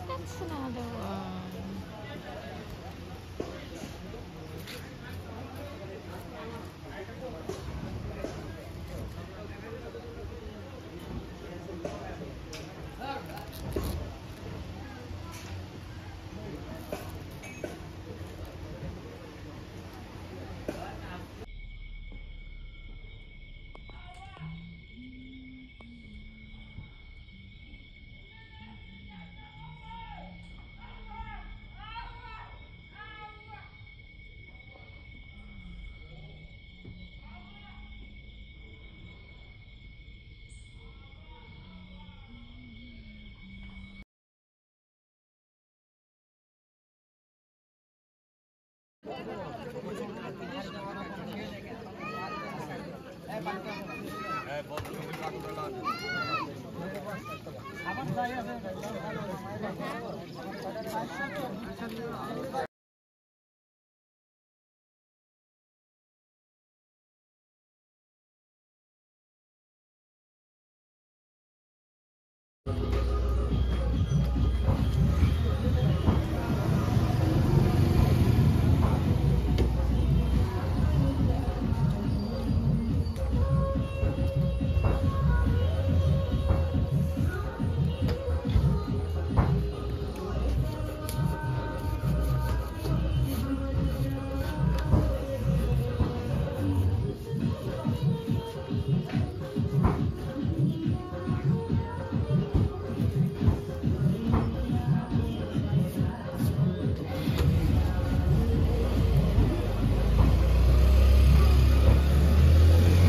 That's another one.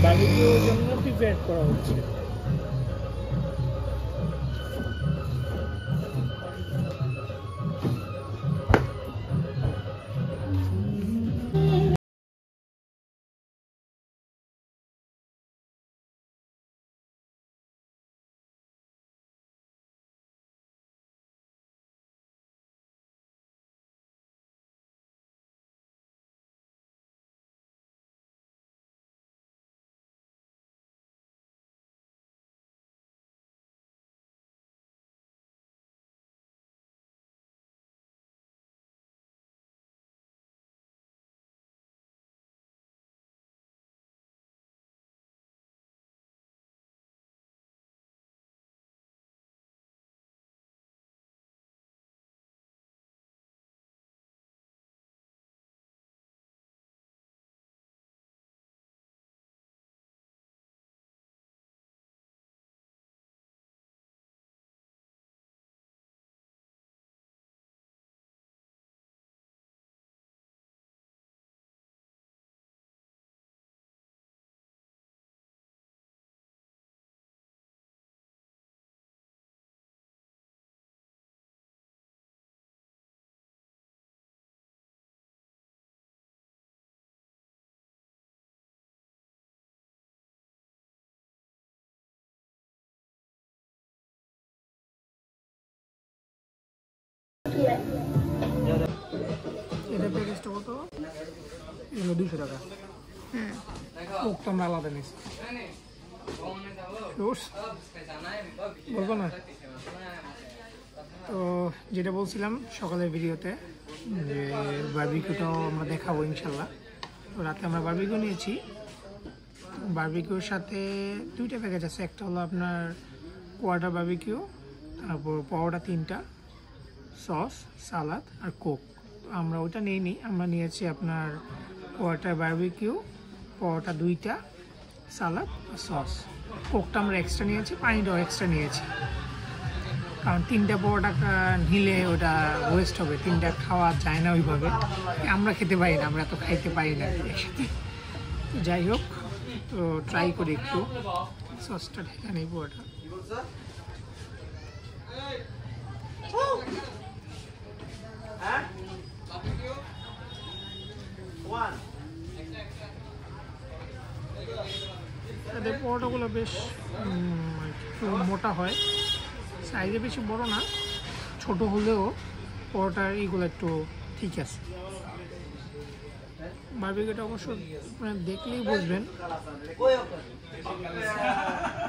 বারবিকিউর জন্য prepare করা হচ্ছে। এটা প্যাকেজটা কত? এগুলো 200 টাকা। কোক তো আমরা আলাদা নিচ্ছি। বলবো না তো, যেটা বলছিলাম সকালের ভিডিওতে যে বারবিকিউটাও আমরা দেখাবো ইনশাল্লাহ। তো রাতে আমরা বারবিকিউ নিয়েছি। বারবিকিউর সাথে দুইটা প্যাকেজ আছে, একটা হলো আপনার কোয়ার্টার বারবিকিউ, তারপর পাওয়াটা 3টা, সস, সালাদ আর কোক। আমরা ওটা নিইনি, আমরা নিয়েছি আপনার কোয়ার্টার বারবিকিউ, পাওয়াটা 2টা, সালাদ আর সস। কোকটা আমরা এক্সট্রা নিয়েছি, পানিটাও এক্সট্রা নিয়েছি, কারণ 3টা পাওয়াটা নিলে ওটা ওয়েস্ট হবে, 3টা খাওয়া যায় না ওইভাবে, আমরা খেতে পারি না, আমরা এত খাইতে পারি না একসাথে। তো যাই হোক, তো ট্রাই করি একটু। সসটা ঢেকে নেই পুরোটা। এদের পরোটাগুলো বেশ একটু মোটা হয়, সাইজে বেশি বড় না, ছোট হলেও পরোটার এইগুলো একটু ঠিক আছে। বারবিকিউটা অবশ্য মানে দেখলেই বুঝবেন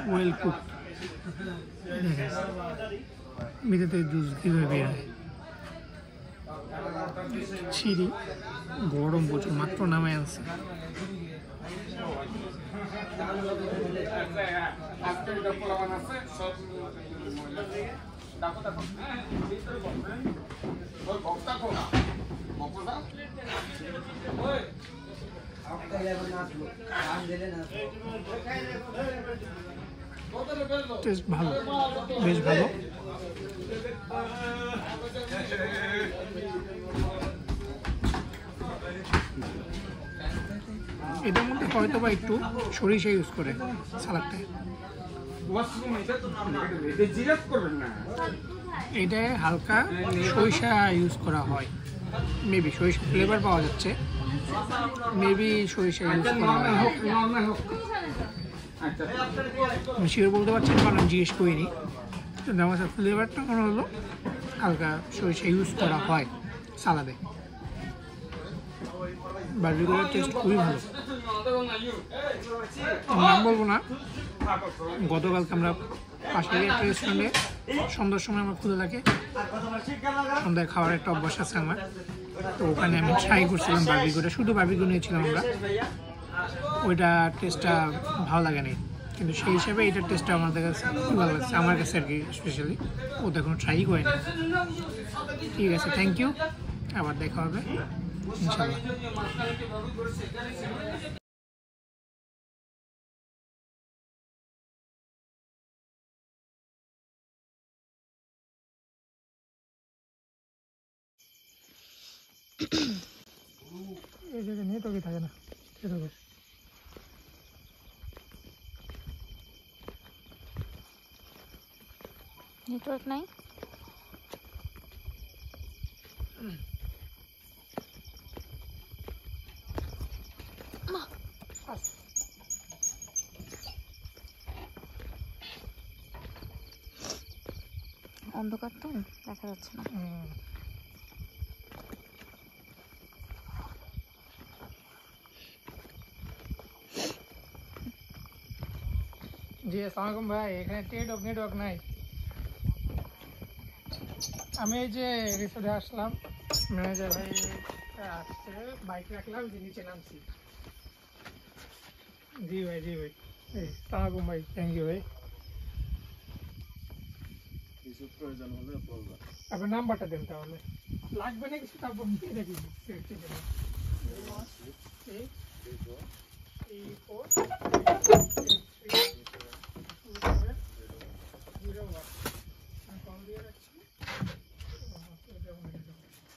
ওয়েল কুক। ভিতর থেকে জুস কীভাবে বের হয়, ছিঁড়ি গরম প্রচুর, মাত্র নামে আনছে। টেস্ট ভালো, বেশ ভালো। এটার মধ্যে হয়তো বা একটু সরিষা ইউজ করে সালাদটায়, এটায় হালকা সরিষা ইউজ করা হয়, মেবি সরিষা ফ্লেভার পাওয়া যাচ্ছে, মেবি সরিষা ইউজ করা হয়। আমি শিওর বলতে পারছি না কারণ জিজ্ঞেস করিনি, কিন্তু আমার ফ্লেভারটা মনে হলো হালকা সরিষা ইউজ করা হয় সালাদে। বারবিকিউর টেস্ট খুবই ভালো। নাম বলবো না, গতকালকে আমরা পাশের একটা রেস্টুরেন্টে সন্ধ্যার সময় আমার খুলে থাকে, সন্ধ্যায় খাওয়ার একটা অভ্যাস আছে আমার, তো ওখানে আমি ট্রাই করছিলাম বারবিকিউটা, শুধু বারবিকিউ নিয়েছিলাম আমরা, ওইটা টেস্টটা ভালো লাগেনি, কিন্তু সেই হিসাবে এটার টেস্টটা আমাদের কাছে খুব ভালো লাগছে, আমার কাছে আর কি স্পেশালি। ওটা এখনো ট্রাই করিনি। ঠিক আছে, থ্যাংক ইউ, আবার দেখা হবে ইনশাল্লাহ। এই জায়গায় নেটওয়ার্কই থাকে না, নেটওয়ার্ক নাই। অন্ধকার তো দেখা যাচ্ছে না। জি আসসালামু আলাইকুম ভাই, এখানে নেটওয়ার্ক নাই। আমি এই যে রিসোর্টে আসলাম, ম্যানেজার ভাই আসছে, বাইক রাখলাম, যে নিচে নামছি। জি ভাই, জি ভাই, আসসালামু আলাইকুম ভাই, থ্যাংক ইউ ভাই। আপনার নাম্বারটা দেন তাহলে, লাগবে না কিছু, তারপর দিয়ে দেখি।